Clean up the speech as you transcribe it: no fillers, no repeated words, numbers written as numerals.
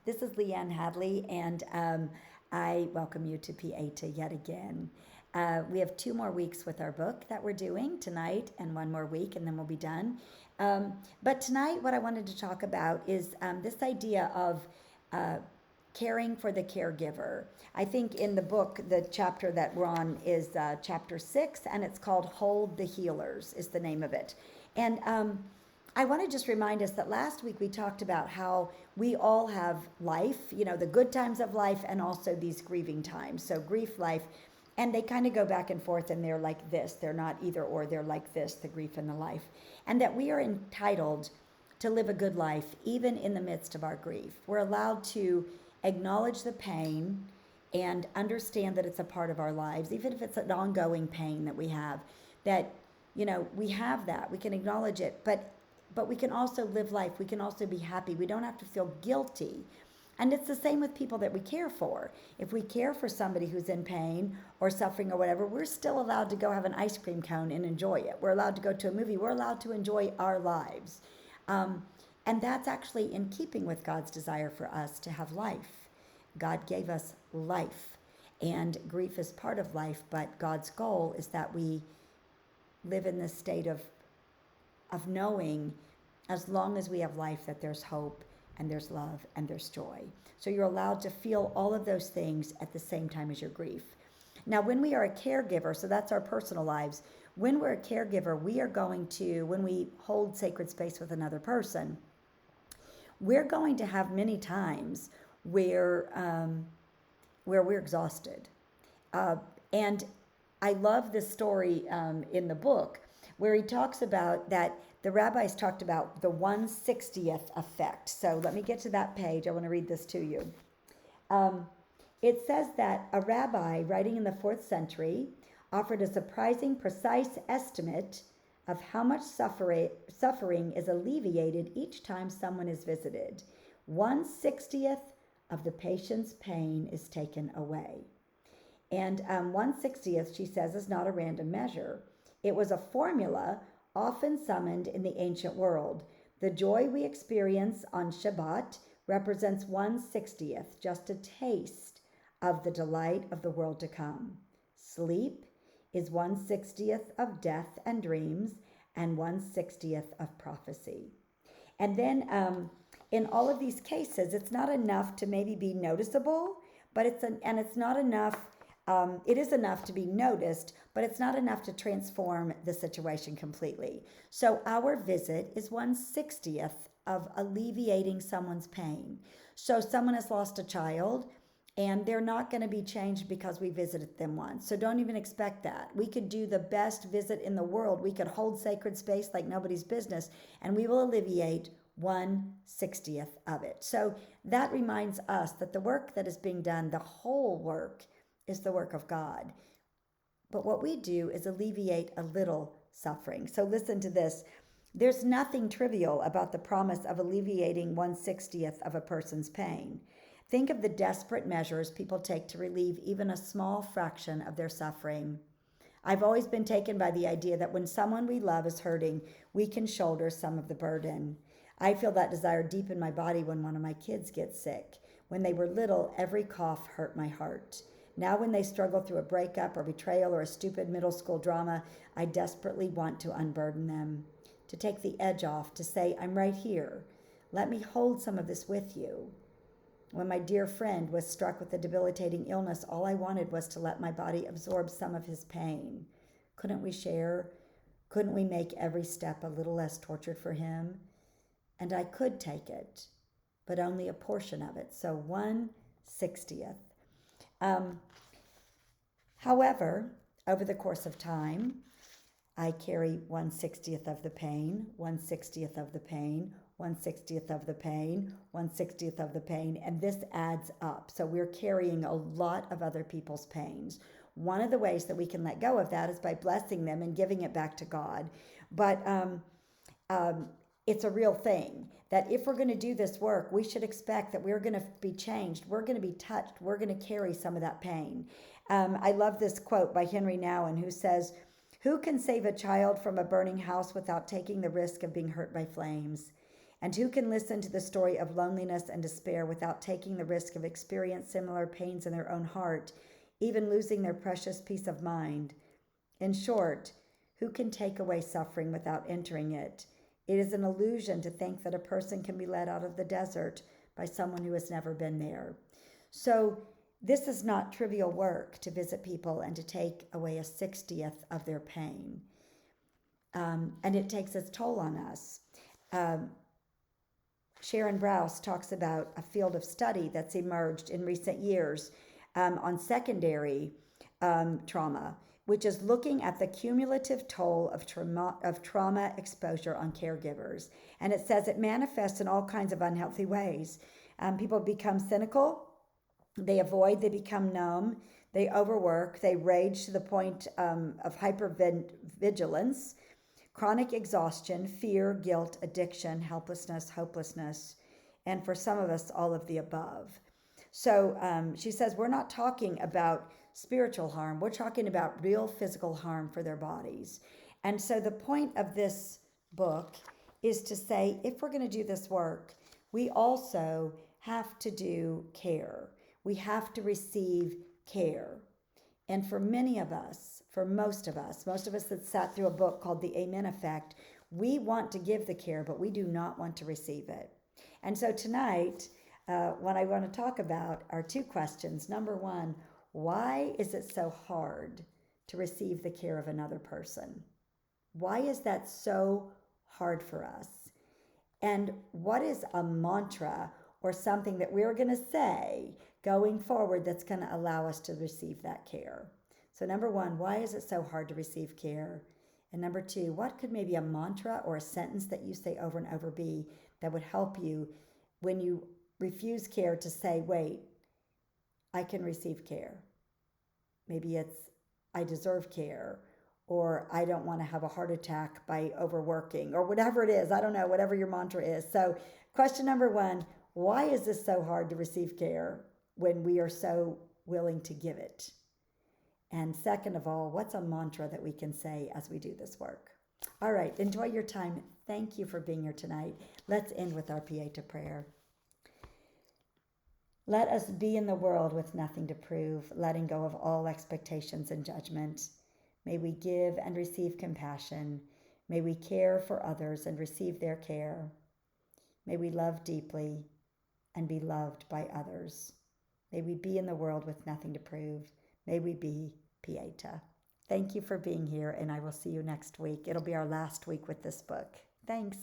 This is Leanne Hadley, and I welcome you to Pieta yet again. We have 2 more weeks with our book that we're doing tonight, and 1 more week, and then we'll be done. But tonight, what I wanted to talk about is this idea of uh, caring for the caregiver. I think in the book, the chapter that we're on is chapter 6, and it's called Hold the Healers, is the name of it. And I want to just remind us that last week we talked about how we all have life, the good times of life and also these grieving times. So, grief, life, and they kind of go back and forth and they're like this. They're not either or, they're like this, the grief and the life. And that we are entitled to live a good life even in the midst of our grief. We're allowed to acknowledge the pain and understand that it's a part of our lives, even if it's an ongoing pain that we have, that, we have that. We can acknowledge it, but we can also live life. We can also be happy. We don't have to feel guilty. And it's the same with people that we care for. If we care for somebody who's in pain or suffering or whatever, we're still allowed to go have an ice cream cone and enjoy it. We're allowed to go to a movie. We're allowed to enjoy our lives. And that's actually in keeping with God's desire for us to have life. God gave us life. And grief is part of life, but God's goal is that we live in this state of knowing, as long as we have life, that there's hope and there's love and there's joy. So you're allowed to feel all of those things at the same time as your grief. Now, when we are a caregiver, so that's our personal lives, when we're a caregiver, we are going to, when we hold sacred space with another person, we're going to have many times where we're exhausted. And I love this story in the book where he talks about that the rabbis talked about the 1/60th effect. So let me get to that page. I want to read this to you. It says that a rabbi writing in the 4th century offered a surprising, precise estimate of how much suffering is alleviated each time someone is visited. 1/60th of the patient's pain is taken away. And 1/60th, she says, is not a random measure. It was a formula often summoned in the ancient world. The joy we experience on Shabbat represents 1/60th, just a taste of the delight of the world to come. Sleep is 1/60th of death and dreams, and 1/60th of prophecy. And then in all of these cases, it's not enough to maybe be noticeable, but it's not enough. It is enough to be noticed, but it's not enough to transform the situation completely. So our visit is 1/60th of alleviating someone's pain. So someone has lost a child, and they're not going to be changed because we visited them once. So don't even expect that. We could do the best visit in the world. We could hold sacred space like nobody's business, and we will alleviate 1/60th of it. So that reminds us that the work that is being done, the whole work, is the work of God. But what we do is alleviate a little suffering. So listen to this. There's nothing trivial about the promise of alleviating 1/60th of a person's pain. Think of the desperate measures people take to relieve even a small fraction of their suffering. I've always been taken by the idea that when someone we love is hurting, we can shoulder some of the burden. I feel that desire deep in my body when one of my kids gets sick. When they were little, every cough hurt my heart. Now when they struggle through a breakup or betrayal or a stupid middle school drama, I desperately want to unburden them, to take the edge off, to say, I'm right here. Let me hold some of this with you. When my dear friend was struck with a debilitating illness, all I wanted was to let my body absorb some of his pain. Couldn't we share? Couldn't we make every step a little less tortured for him? And I could take it, but only a portion of it, so 1/60th. However, over the course of time, I carry 1/60th of the pain, 1/60th of the pain, 1/60th of the pain, 1/60th of the pain, and this adds up. So we're carrying a lot of other people's pains. One of the ways that we can let go of that is by blessing them and giving it back to God. But it's a real thing that if we're going to do this work, we should expect that we're going to be changed. We're going to be touched. We're going to carry some of that pain. I love this quote by Henry Nouwen, who says, "Who can save a child from a burning house without taking the risk of being hurt by flames?" And who can listen to the story of loneliness and despair without taking the risk of experiencing similar pains in their own heart, even losing their precious peace of mind? In short, who can take away suffering without entering it? It is an illusion to think that a person can be led out of the desert by someone who has never been there. So, this is not trivial work to visit people and to take away a 60th of their pain. And it takes its toll on us. Sharon Brous talks about a field of study that's emerged in recent years on secondary trauma, which is looking at the cumulative toll of trauma exposure on caregivers. And it says it manifests in all kinds of unhealthy ways. People become cynical, they avoid, they become numb, they overwork, they rage to the point of hypervigilance, chronic exhaustion, fear, guilt, addiction, helplessness, hopelessness, and for some of us, all of the above. So she says, we're not talking about spiritual harm, we're talking about real physical harm for their bodies. And so the point of this book is to say, if we're going to do this work, we also have to do care. We have to receive care. And for many of us, for most of us that sat through a book called The Amen Effect, we want to give the care, but we do not want to receive it. And so tonight, what I want to talk about are two questions. Number one, why is it so hard to receive the care of another person? Why is that so hard for us? And what is a mantra or something that we're going to say going forward that's going to allow us to receive that care? So number one, why is it so hard to receive care? And number two, what could maybe a mantra or a sentence that you say over and over be that would help you when you refuse care to say, wait, I can receive care. Maybe it's, I deserve care, or I don't want to have a heart attack by overworking, or whatever it is. I don't know, whatever your mantra is. So question number one, why is this so hard to receive care when we are so willing to give it? And second of all, what's a mantra that we can say as we do this work? All right, enjoy your time. Thank you for being here tonight. Let's end with our Pieta prayer. Let us be in the world with nothing to prove, letting go of all expectations and judgment. May we give and receive compassion. May we care for others and receive their care. May we love deeply and be loved by others. May we be in the world with nothing to prove. May we be Pieta. Thank you for being here, and I will see you next week. It'll be our last week with this book. Thanks.